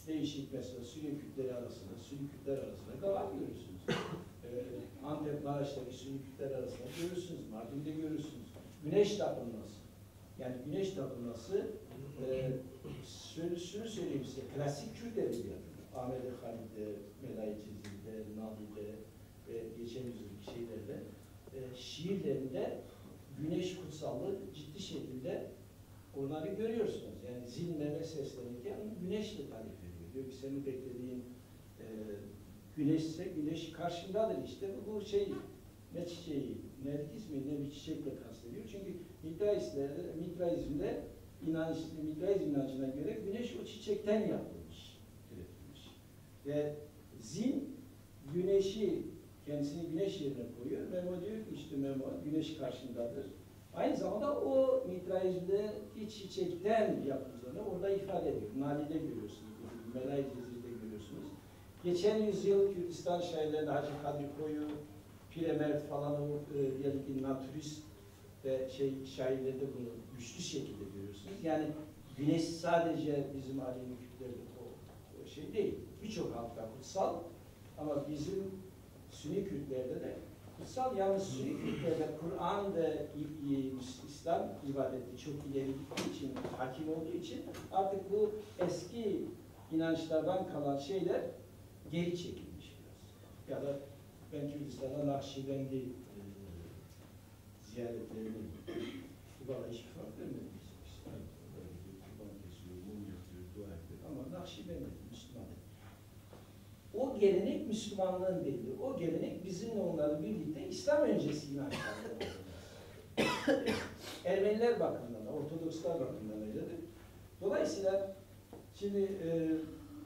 Değişik mesela Sünni Kürtleri arasında, Sünni Kürtler arasında Gavan görürsünüz. Antep Maraş'taki Sünni Kürtler arasında görürsünüz, Mardin'de görürsünüz. Güneş tapınması. Yani güneş tapınması, şunu söyleyeyim size, klasik Kürt edebiyatıdır. Ahmet-i Halid'de, Medayi Cizil'de, Nadi'de ve geçen yüzyıldaki şeylerde, şiirlerinde güneş kutsallığı ciddi şekilde onları görüyorsunuz. Yani zilmeme seslenirken güneşle tarif ediyor. Diyor ki senin beklediğin güneşse güneş karşındadır işte. Bu ne çiçeği, nergis mi ne bir çiçekle kastediyor. Çünkü Mitraizm'de Mitraizm inancına göre güneş o çiçekten yapılmış, üretilmiş. Ve zin güneşi, kendisini güneş yerine koyuyor. Memo diyor ki işte Memo, güneş karşındadır. Aynı zamanda o Mitraizm'deki çiçekten yapıldığını orada ifade ediyor. Nali'de görüyorsunuz, Melay Cezir'de görüyorsunuz. Geçen yüzyıl Kürdistan şairlerinde Hacı Kadri Koyu, Pire Mert falan o diyelim ki naturist ve şairlerde bunu güçlü şekilde görüyorsunuz. Yani güneş sadece bizim Alevi Kürtlerde o şey değil. Birçok halkta kutsal ama bizim Sünni Kürtlerde de kutsal. Yalnız Sünni Kürtlerde Kur'an ve İslam ibadeti çok ileri gittiği için, hakim olduğu için artık bu eski inançlardan kalan şeyler geri çekilmiş biraz. Ya da ben Kürdistan'da Nakşibendi ziyaretlerine gittim. Bu bana hiçbir fark vermedi. Kurban kesiyor, mum yapıyor, dua ediyor. Ama Nakşibendi, Müslüman. O gelenek Müslümanlığın belli. O gelenek bizimle onlarla birlikte İslam öncesi inançlardan. Ermeniler bakımından, Ortodokslar bakımından öyledir. Dolayısıyla şimdi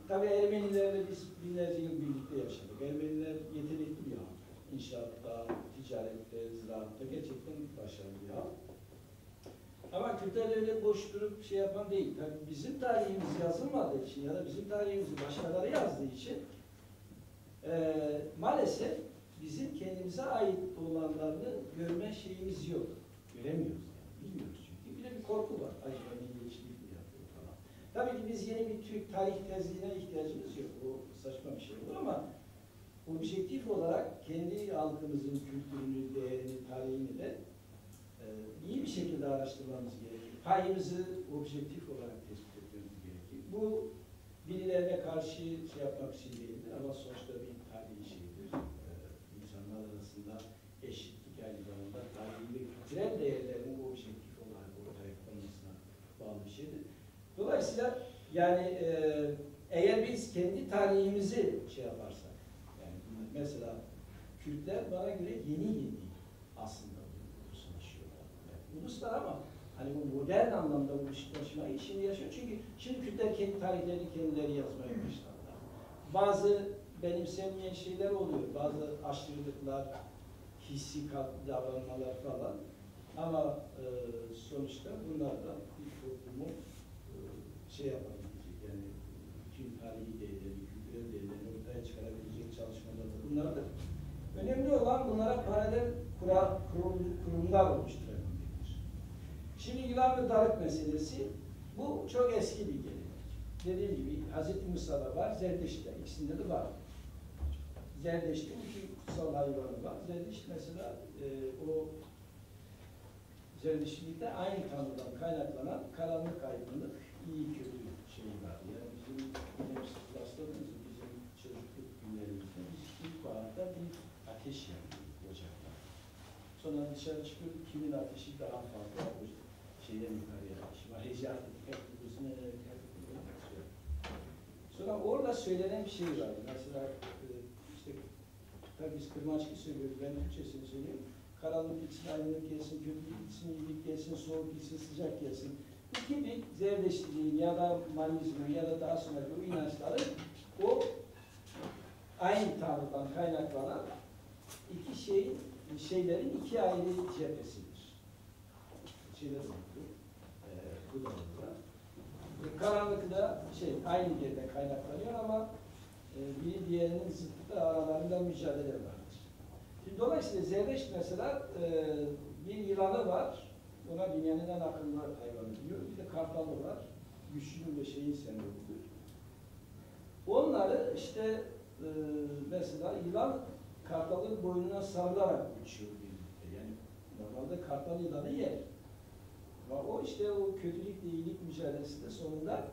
tabii Ermenilerle biz binlerce yıl birlikte yaşadık. Ermeniler yetenekli bir halk. İnşaatta, ticarette, ziraatta gerçekten başarılı bir halk. Ama Kürtler öyle boş durup şey yapan değil. Tabii bizim tarihimiz yazılmadığı için ya da bizim tarihimizi başkaları yazdığı için maalesef bizim kendimize ait olanlarını görme şeyimiz yok. Göremiyoruz yani, bilmiyoruz çünkü. Bir de bir korku var. Acaba milliyetçilik mi yapıyor falan. Tabii ki biz yeni bir Türk tarih tezliğine ihtiyacımız yok. O saçma bir şey olur ama objektif olarak kendi halkımızın kültürünü, değerini, tarihini de iyi bir şekilde araştırmamız gerekiyor. Payımızı objektif olarak tespit etmemiz gerekiyor. Bu birilerine karşı şey yapmak için değildir ama sonuçta bir tarihi şeydir. İnsanlar arasında eşitlik aynı zamanda tarihi ve kültürel değerlerin objektif olarak ortaya konmasına bağlı bir şeydir. Dolayısıyla yani eğer biz kendi tarihimizi şey yaparsak, yani mesela Kürtler bana göre yeni aslında uluslaşıyorlar. Yani uluslar ama hani bu modern anlamda uluslaşmayı şimdi yaşıyor. Çünkü şimdi Kürtler kendi tarihlerini kendileri yazmaya başladılar. Bazı benimsenmeyen şeyler oluyor. Bazı aşırılıklar, hissi davranmalar falan. Ama sonuçta bunlar da bir toplumu şey yapabilecek. Yani bütün tarihi değerleri, kültürel değerlerini ortaya çıkarabilecek çalışmalar da bunlardır. Önemli olan bunlara paralel kurumlar oluşturabilmektir. Şimdi yılan ve darık meselesi, bu çok eski bir gelenek. Dediğim gibi Hz. Musa'da var, Zerdişt'te, ikisinde de var. Zerdişt'te iki kutsal hayvanı var. Zerdişt mesela o Zerdiştlikte aynı tanrıdan kaynaklanan karanlık aydınlık, iyi kötü şeyi var. Yani bizim rastladığımız bizim çocukluk günlerimizde biz ilkbaharda bir ateş yanıyor ocakta. Sonra dışarı çıkıyor, kimin ateşi daha fazla şeyden yukarıya ateşi var. Hecat Sonra orada söylenen bir şey var. Mesela işte tabii biz Kırmançki söylüyoruz, ben Türkçesini söylüyorum. Karanlık gitsin, aydınlık gelsin, kötülük gitsin, iyilik gelsin, soğuk gitsin, sıcak gelsin. Bu gibi Zerdeştiliğin ya da Manizmin ya da daha sonraki o inançların o aynı Tanrı'dan kaynaklanan iki şeylerin iki ayrı cephesidir. Bu da burada. Karanlıkta aynı yerden kaynaklanıyor ama biri diğerinin zıttı aralarında mücadele vardır. Şimdi dolayısıyla Zerdeşt mesela bir yılanı var, ona dünyanın en akıllı hayvanı diyor. Bir de kartalı var, güçlü ve şeyin sembolüdür. Onları işte mesela yılan kartalın boynuna sarılarak uçuyor birlikte. Yani normalde kartal yılanı yer. Ama o işte o kötülükle iyilik mücadelesinde sonunda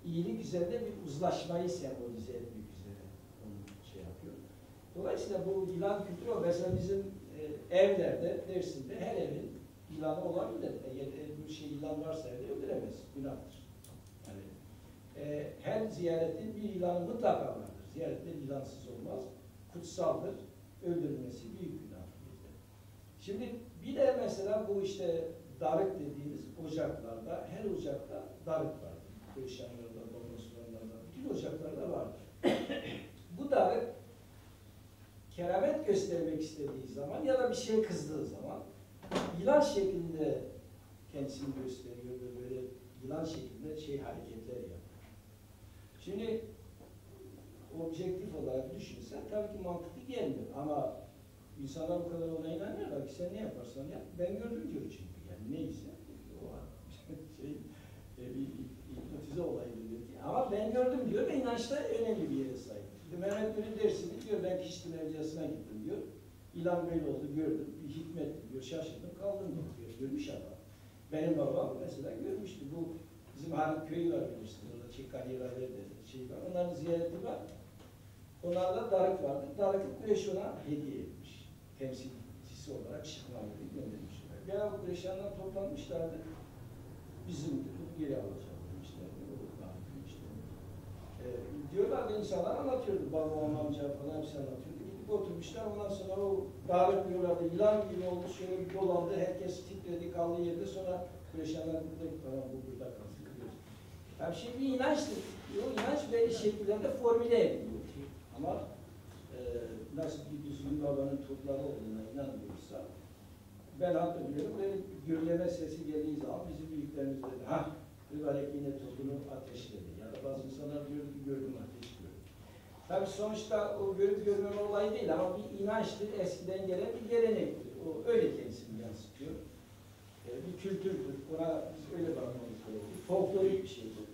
iyilik üzerinde bir uzlaşmayı sembolize etmek üzere onu şey yapıyor. Dolayısıyla bu yılan kültürü o. Mesela bizim evlerde, Dersim'de her evin yılanı olabilir. Eğer bir şey yılan varsa evde öldüremez. Günahtır. Yani, her ziyaretin bir yılanı mutlaka vardır. Ziyaretler yılansız olmaz. Kutsaldır. Öldürülmesi büyük günahtır. Şimdi bir de mesela bu işte darık dediğimiz ocaklarda, her ocakta darık vardır. Kırşanlarda, Babaslarlarda, bütün ocaklarda vardır. Bu darık keramet göstermek istediği zaman ya da bir şeye kızdığı zaman yılan şeklinde kendisini gösteriyor ve böyle yılan şeklinde hareketler yapıyor. Şimdi objektif olarak düşünsen tabii ki mantıklı gelmiyor ama insanlar bu kadar ona inanıyorlar ki sen ne yaparsan yap. Ben gördüm diyor çünkü yani neyse o an bir hipnotize olaydı diyor ki. Ama ben gördüm diyor ve inançta önemli bir yere sahip. Mehmet Gül'ün dersini diyor ben Kiştin Evliyası'na gittim diyor. İlan böyle oldu gördüm. Bir hikmet diyor şaşırdım kaldım diyor. Görmüş adam. Benim babam mesela görmüştü. Bu bizim Halit köyü var bilirsiniz. Orada Çekkaliyeler var. Onların ziyareti var. Onlarda darık vardı. Darık'ı Kureş ona hediye etmiş. Temsilcisi olarak Şıkmalı'yı göndermişler. Bir ara bu Kureşan'dan toplanmışlardı. Bizim geri alacağız demişlerdi. O Darık'ı işte. Diyorlar da insanlar anlatıyordu. Babam, amca falan hepsi anlatıyordu. Gidip oturmuşlar. Ondan sonra o Darık diyorlardı. Yılan gibi oldu. Şöyle bir dolandı. Herkes titredi. Kaldığı yerde sonra Kureşanlar dedi ki tamam bu burada kalsın. Yani şey bir inançtır. O inanç belli şekillerde formüle ediliyor. Ama nasıl bir Hüsnü Baba'nın turları olduğuna inanmıyorsa ben hatırlıyorum böyle gürleme sesi geldiği zaman bizim büyüklerimiz dedi mübarek yine topunu ateşledi. Ya da bazı insanlar diyor ki gördüm ateş gördüm. Tabii sonuçta o görüp görmeme olayı değil ama bir inançtır, eskiden gelen bir gelenektir. O öyle kendisini yansıtıyor. Bir kültürdür. Ona biz öyle bakmamız gerekiyor. Folklorik bir şeydir.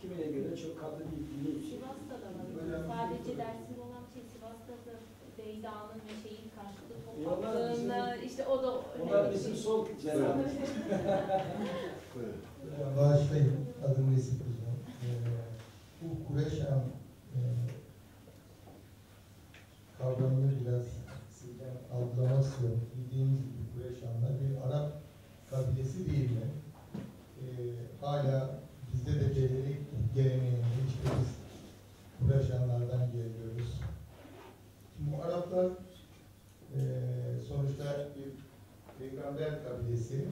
Kimine göre çok katı bir dini bir şey. Sivas'ta da var. Sadece Dersim olan şey Sivas'ta da Beyda'nın ve şeyin karşılığı toplandığında işte o da onlar bizim sol cenab-ı. Bağışlayın, adım Nesip Uzun. Bu Kureşan kavramını biraz sizden algılamak istiyorum. Bildiğimiz gibi Kureşanlar bir Arap kabilesi değil mi? Hala bizde de geleneğinde işte biz Kureşanlardan geliyoruz. Şimdi bu Araplar sonuçta bir peygamber kabilesi.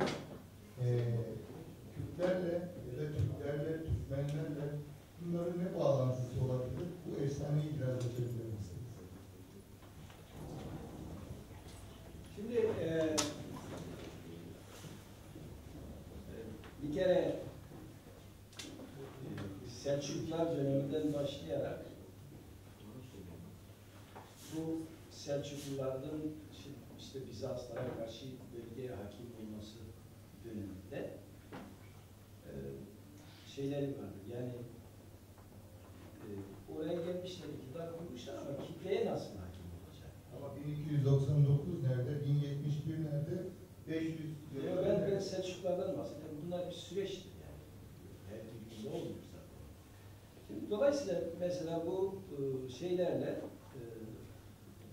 Kürtlerle ya da Türklerle, Türkmenlerle bunların ne bağlantısı olabilir? Bu efsaneyi biraz açabilir misiniz? Şimdi bir kere Selçuklular döneminden başlayarak bu Selçukluların işte Bizanslara karşı bölgeye hakim olması döneminde şeyleri vardı. Yani oraya gelmişler, iktidar kurmuşlar ama kitleye nasıl hakim olacak? Ama 1299 nerede? 1071 nerede? 500 Ben Selçuklulardan bahsediyorum. Bunlar bir süreçtir yani. Her ülkede olmuyor zaten. Şimdi dolayısıyla mesela bu şeylerle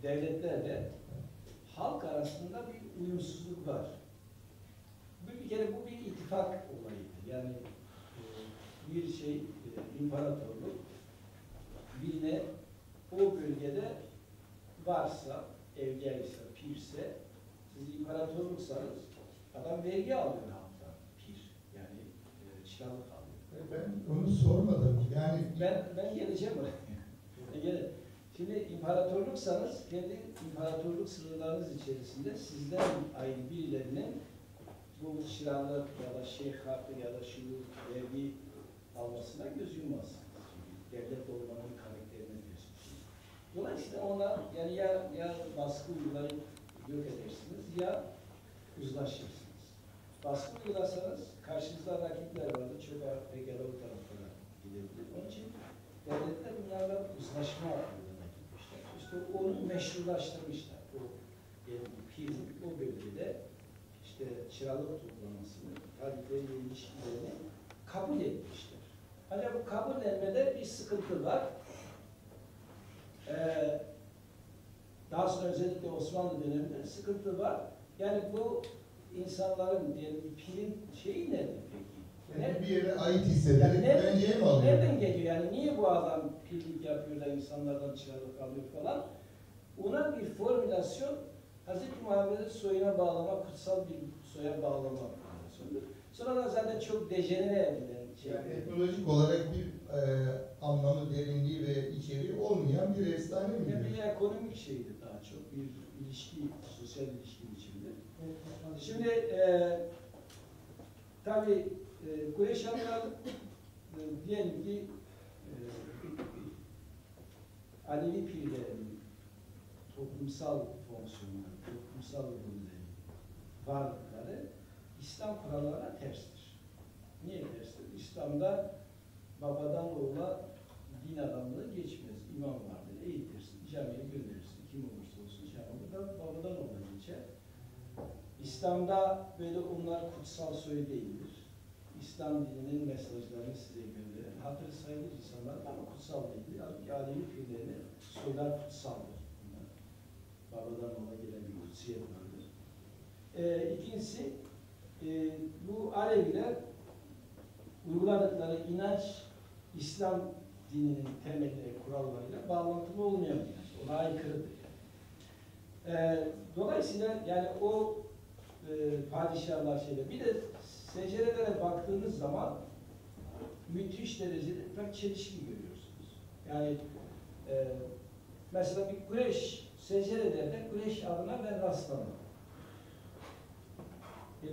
devletlerle halk arasında bir uyumsuzluk var. Bir kere bu bir ittifak olayıydı. Yani bir imparatorluk birine o bölgede varsa, evliyaysa, pirse, siz imparatorluksanız adam vergi alıyor halktan, pir. Yani çıralık alıyor. Ben onu sormadım. Yani Ben geleceğim oraya. Şimdi imparatorluksanız kendi imparatorluk sınırlarınız içerisinde sizden ayrı birilerinin bu çıralık ya da şeyh hakkı ya da şu vergi almasına göz yummazsınız. Çünkü devlet olmanın karakterine diyorsunuz. Dolayısıyla ona yani ya baskı uygulayıp yok edersiniz ya uzlaşırsınız. Baskı uygularsanız karşınızda rakipler vardı. Çok pekala o taraflara gidebilir. Onun için devletler bunlarla uzlaşma yoluna gitmişler. İşte onu meşrulaştırmışlar. O pirin o bölgede işte çıralık toplamasını, tarihleriyle ilişkilerini kabul etmişler. Ancak bu kabullenmede bir sıkıntı var. Daha sonra özellikle Osmanlı döneminde sıkıntı var. Yani bu insanların diyelim pirin şeyi nedir peki? bir yere ait hissederek önceye mi alıyor? Nereden geliyor? Yani niye bu adam pirlik yapıyor da insanlardan çıralık alıyor falan? Ona bir formülasyon Hazreti Muhammed'in soyuna bağlama, kutsal bir soya bağlama operasyonu. Sonradan zaten çok dejenere edilen şey. Yani etnolojik olarak bir anlamı, derinliği ve içeriği olmayan bir efsane mi? Yani bir ekonomik şeydi daha çok, bir ilişki, sosyal ilişki içinde. Şimdi tabii Kureyşanlar diyelim ki Alevi pirlerin toplumsal fonksiyonları, toplumsal rolleri, varlıkları İslam kurallarına terstir. Niye terstir? İslam'da babadan oğula din adamlığı geçmez. İmam vardır, eğitirsin, camiye gönderirsin. Kim olursa olsun camiye babadan oğula geçer. İslam'da böyle onlar kutsal soy değildir. İslam dininin mesajlarını size gönderir. Hatırı sayılır insanlar ama kutsal değildir. Halbuki Alevi pirlerinin soylar kutsaldır. Bunlar. Babadan oğula gelen bir kutsiyet vardır. İkincisi, bu Aleviler uyguladıkları inanç İslam dininin temelleri, kurallarıyla bağlantılı olmayan bir inanç. Ona aykırıdır. Dolayısıyla yani o padişahlar şeyler. Bir de secerelere baktığınız zaman müthiş derecede pek çelişki görüyorsunuz. Yani mesela bir Kureyş secerelerinde Kureyş adına ben rastlamam.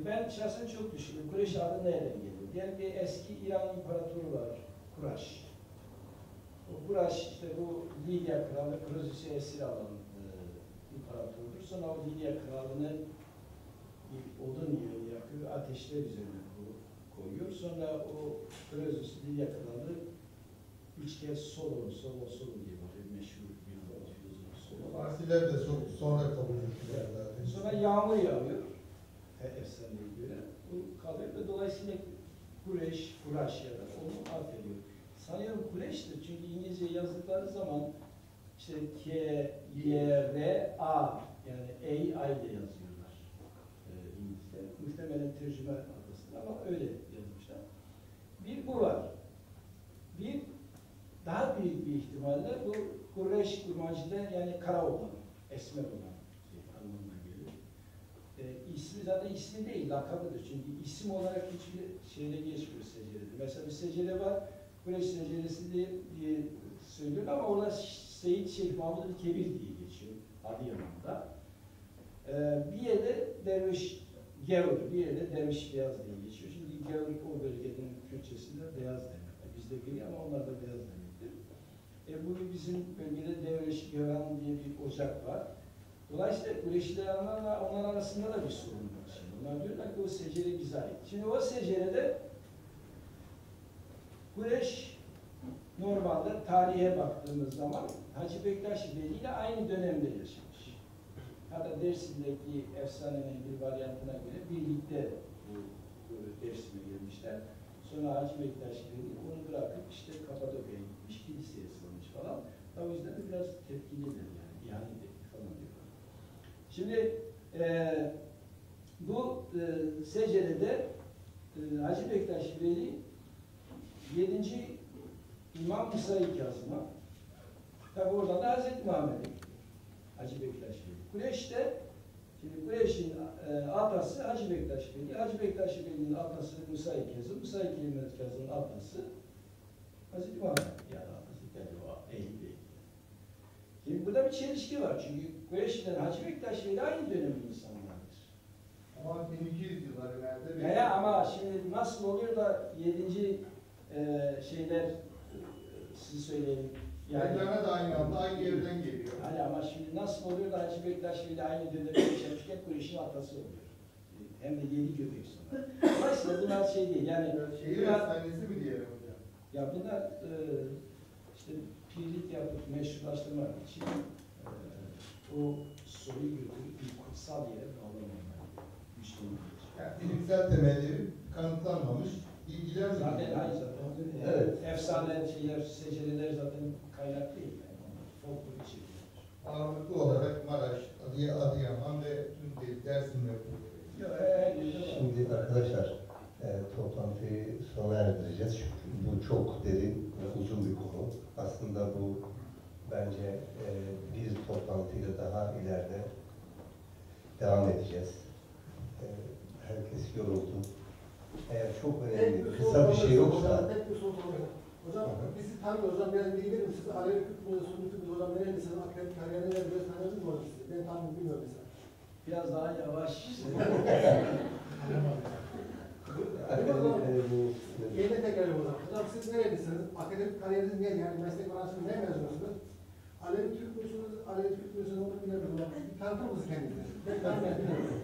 Ben şahsen çok düşündüm. Kureyş adı nereden geliyor? Diyelim bir eski İran imparatoru var. Kuraş. O Kuraş işte bu Lidya kralı Krozüs'ü esir alan imparatordur. Sonra o Lidya kralını bir odun yağı yakıyor, ateşler üzerine koyuyor. Sonra o Krozüs Lidya kralı 3 kez solo diye var. Meşhur bir solo. Farsiler de sonra kabul ettiler zaten. Sonra yağmur yağıyor. Efsaneye göre. Bu kalıyor ve dolayısıyla Kuraş ya da onu affediyor. Sanıyorum Kureyş'tir çünkü İngilizce yazdıkları zaman işte K, Y, R, A yani A, I ile yazıyorlar İngilizce. Muhtemelen tercüme adasıdır ama öyle yazmışlar. Bir bu var. Bir daha büyük bir ihtimalle bu Kureyş kurmacıda yani kara olan, esmer olan anlamına geliyor. İsmi zaten ismi değil, lakabıdır. Çünkü isim olarak hiçbir şeyde geçmiyor secerede. Mesela bir secere var, Kureyş seceresi diye söylüyor ama orada Seyyid Şeyh Mahmud Kebir diye geçiyor Adıyaman'da. Bir yerde Derviş Gevur, bir yerde Derviş Beyaz diye geçiyor. Şimdi Gevur o bölgenin Kürtçesinde beyaz demektir. Bizde gri ama onlar da beyaz demektir. Bu bizim bölgede Derviş Gevran diye bir ocak var. Dolayısıyla Kureyşlilerle onlar arasında da bir sorun var. Şimdi. Onlar diyorlar ki o secere bize ait. Şimdi o secerede Kureyş normalde tarihe baktığımız zaman Hacı Bektaş Veli ile aynı dönemde yaşamış. Hatta Dersim'deki efsanenin bir varyantına göre birlikte bu Dersim'e gelmişler. Sonra Hacı Bektaş Veli onu bırakıp işte Kapadokya'ya gitmiş, kiliseye sığınmış falan. O yüzden de biraz tepkilidir yani, ihanet etti falan diyorlar. Şimdi bu secerede Hacı Bektaş Veli 7. İmam Musa-i Kazım'a, tabi oradan da Hazreti Muhammed'e Hacı Bektaş Veli. Kureyş'te, şimdi Kureyş'in atası Hacı Bektaş Veli, Hacı Bektaş Veli'nin atası Musa-i Kazım, Musa-i Kazım'ın atası Hazreti Muhammed yani Hazreti o Eyyub Bey. Şimdi burada bir çelişki var çünkü Kureyş'ten Hacı Bektaş Veli aynı dönemin insanlardır. Ama 1200 yıllarında Yani ama şimdi nasıl oluyor da 7. şeyler siz söyleyin. Yani da aynı anda aynı yerden geliyor. Hani ama şimdi nasıl oluyor da Hacı Bektaş Veli aynı dönemde yaşamışken Kureyş'in atası oluyor. Hem de 7 göbek sonra. Dolayısıyla bunlar şey değil yani. Şehir efsanesi mi diyelim hocam? Ya bunlar işte pirlik yapıp meşrulaştırmak için o soyu götürüp bir kutsal yere bağlamamalar. Yani bilimsel temelleri kanıtlanmamış bilgiler mi? Zaten hayır zaten. Evet. Efsane şeyler, secereler zaten kaynak değil. Yani. Folklor içeriyor. Ağırlıklı olarak Maraş, Adıyaman ve Tunceli, Dersim Şimdi arkadaşlar toplantıyı sona erdireceğiz çünkü bu çok derin ve uzun bir konu. Aslında bu bence bir toplantıyla daha ileride devam edeceğiz. Herkes yoruldu. Eğer çok önemli, kısa bir şey yoksa... Tek bir soru soracağım. Hocam bizi tanıyor hocam, ben bilgi verim size. Alevi Kutlu'yu sunduk hocam, nerelisiniz? Akademik kariyerine biraz tanıdınız mı hocam sizi? Ben tam bilmiyorum mesela. Biraz daha yavaş. Yeni tekrar hocam. Hocam siz nerelisiniz? Akademik kariyeriniz ne? Yani meslek branşınız ne mezunusunuz? Alevi Türk müsünüz? Alevi Türk müsünüz? Onu bilemiyorum hocam. Bir tanıtır mısınız kendinizi? Ben bilmiyorum.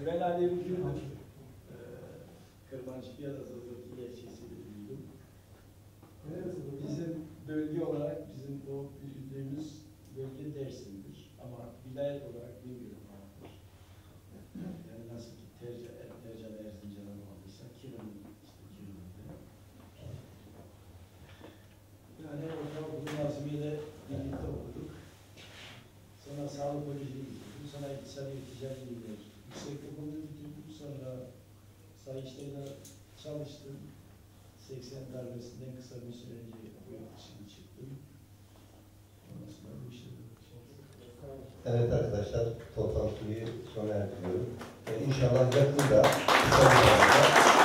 Ben Alevi Kürt'üm. Kırmançı Piyadası'ndaki ilçesiyle büyüdüm. Bizim bölge olarak bizim o büyüdüğümüz bölge Dersim'dir. Ama vilayet olarak bilmiyorum vardır. Yani nasıl ki Tercan Erzincan olmadıysa Kilim, işte Kilim'de. Yani ortaokulu Nazmiye'de birlikte okuduk. Sonra sağlık kolejine gittim. Sonra iktisadi ticaretiyle yüksek okulu bitirdim. Sonra sayıştayla çalıştım. 80 darbesinden kısa bir süre önce bu yurt dışına çıktım. Ondan sonra bu işe Evet arkadaşlar, toplantıyı sona erdiriyorum. İnşallah yakında kısa bir zamanda